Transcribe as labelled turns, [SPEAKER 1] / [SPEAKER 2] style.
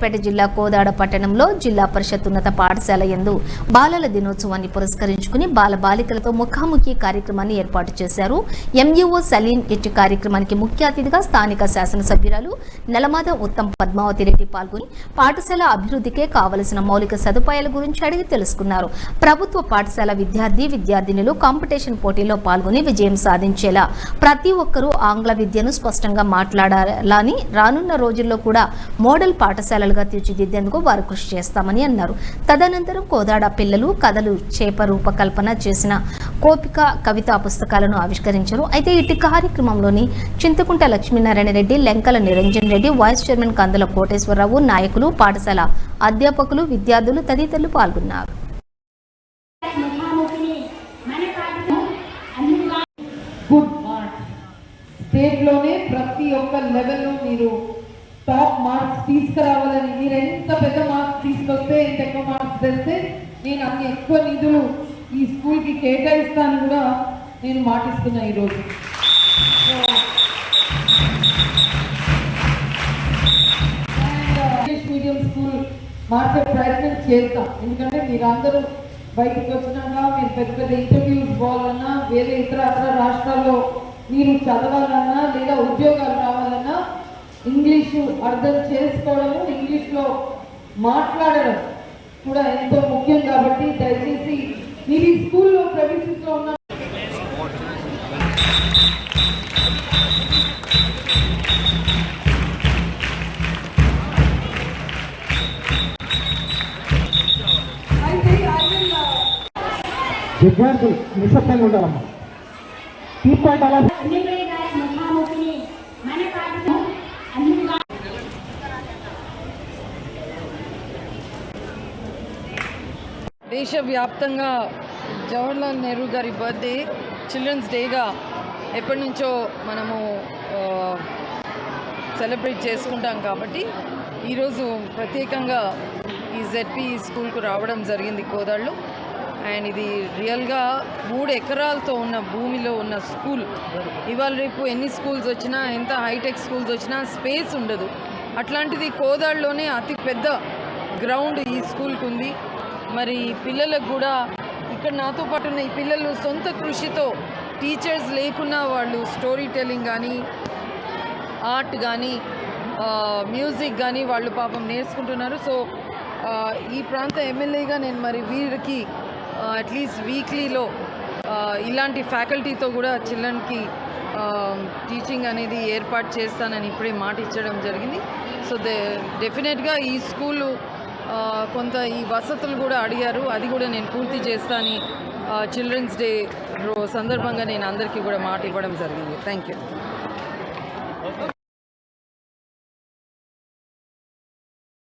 [SPEAKER 1] పేట జిల్లా కోదాడ పట్టణంలో జిల్లా పరిషత్ ఉన్నత పాఠశాల యందు బాలల దినోత్సవాన్ని పురస్కరించుకుని బాల బాలికలతో ముఖాముఖి కార్యక్రమాన్ని ఏర్పాటు చేశారు. ఎంఈఓ సలీన్ ఇట్టి కార్యక్రమానికి ముఖ్య అతిథిగా స్థానిక శాసనసభ్యురాలు నెలమాద ఉత్తమ్ పద్మావతి రెడ్డి పాల్గొని పాఠశాల అభివృద్ధికే కావలసిన మౌలిక సదుపాయాల గురించి అడిగి తెలుసుకున్నారు. ప్రభుత్వ పాఠశాల విద్యార్థినులు కాంపిటీషన్ పోటీలో పాల్గొని విజయం సాధించేలా ప్రతి ఒక్కరూ ఆంగ్ల విద్యను స్పష్టంగా మాట్లాడాలని రానున్న రోజుల్లో కూడా మోడల్ పాఠశాల తీర్చిదిద్దేందుకు వారు కృషి చేస్తామని అన్నారు. తదనంతరం కోదాడ పిల్లలు కథలు చేప రూపకల్పన చేసిన కోపిక కవితా పుస్తకాలను ఆవిష్కరించారు. అయితే ఇటు కార్యక్రమంలోని చింతకుంట లక్ష్మీనారాయణ రెడ్డి, లెంకల నిరంజన్ రెడ్డి, వైస్ చైర్మన్ కందుల కోటేశ్వరరావు, నాయకులు, పాఠశాల అధ్యాపకులు, విద్యార్థులు తదితరులు పాల్గొన్నారు.
[SPEAKER 2] ప్రతి ఒక్క లెవెల్లో మీరు టాప్ మార్క్స్ తీసుకురావాలని, మీరు ఎంత పెద్ద మార్క్స్ తీసుకొస్తే, ఎంత ఎక్కువ మార్క్స్ తెస్తే నేను అన్ని ఎక్కువ నిధులు ఈ స్కూల్కి కేటాయిస్తాను కూడా నేను మాటిస్తున్నా ఈరోజు. ఇంగ్లీష్ మీడియం స్కూల్ మార్చే ప్రయత్నం చేస్తాం. ఎందుకంటే మీరందరూ బయటకు వచ్చినాక మీరు పెద్ద పెద్ద ఇంటర్వ్యూస్ పోవాలన్నా, వేరే ఇతర రాష్ట్రాల్లో మీరు చదవాలన్నా లేదా ఉద్యోగాలు రావాలన్నా ఇంగ్లీషు అర్థం చేసుకోవడము, ఇంగ్లీష్లో మాట్లాడడం కూడా ఎంతో ముఖ్యం. కాబట్టి దయచేసి మీరు ఈ స్కూల్లో ప్రవేశిస్తూ ఉన్న
[SPEAKER 3] విద్యార్థులు నిశ్శబ్దంగా ఉండాలమ్మా.
[SPEAKER 2] దేశవ్యాప్తంగా జవహర్లాల్ నెహ్రూ గారి బర్త్డే చిల్డ్రన్స్ డేగా ఎప్పటి నుంచో మనము సెలబ్రేట్ చేసుకుంటాం. కాబట్టి ఈరోజు ప్రత్యేకంగా ఈ జెడ్పీ స్కూల్కు రావడం జరిగింది కోదాడలో. అండ్ ఇది రియల్గా 3 ఎకరాలతో ఉన్న భూమిలో ఉన్న స్కూల్. ఇవాళ రేపు ఎన్ని స్కూల్స్ వచ్చినా, ఎంత హైటెక్ స్కూల్స్ వచ్చినా స్పేస్ ఉండదు. అట్లాంటిది కోదాడలోనే అతి పెద్ద గ్రౌండ్ ఈ స్కూల్కి ఉంది. మరి పిల్లలకు కూడా ఇక్కడ నాతో పాటు ఉన్న ఈ పిల్లలు సొంత కృషితో, టీచర్స్ లేకున్నా వాళ్ళు స్టోరీ టెల్లింగ్ కానీ, ఆర్ట్ కానీ, మ్యూజిక్ కానీ వాళ్ళు పాపం నేర్చుకుంటున్నారు. సో ఈ ప్రాంత ఎమ్మెల్యేగా నేను మరి వీరికి అట్లీస్ట్ వీక్లీలో ఇలాంటి ఫ్యాకల్టీతో కూడా చిల్డ్రన్కి టీచింగ్ అనేది ఏర్పాటు చేస్తానని ఇప్పుడే మాట ఇచ్చడం జరిగింది. సో డెఫినెట్గా ఈ స్కూలు కొంత ఈ వసతులు కూడా అడిగారు, అది కూడా నేను పూర్తి చేస్తానని చిల్డ్రన్స్ డే సందర్భంగా నేను అందరికీ కూడా మాట ఇవ్వడం జరిగింది. Thank you.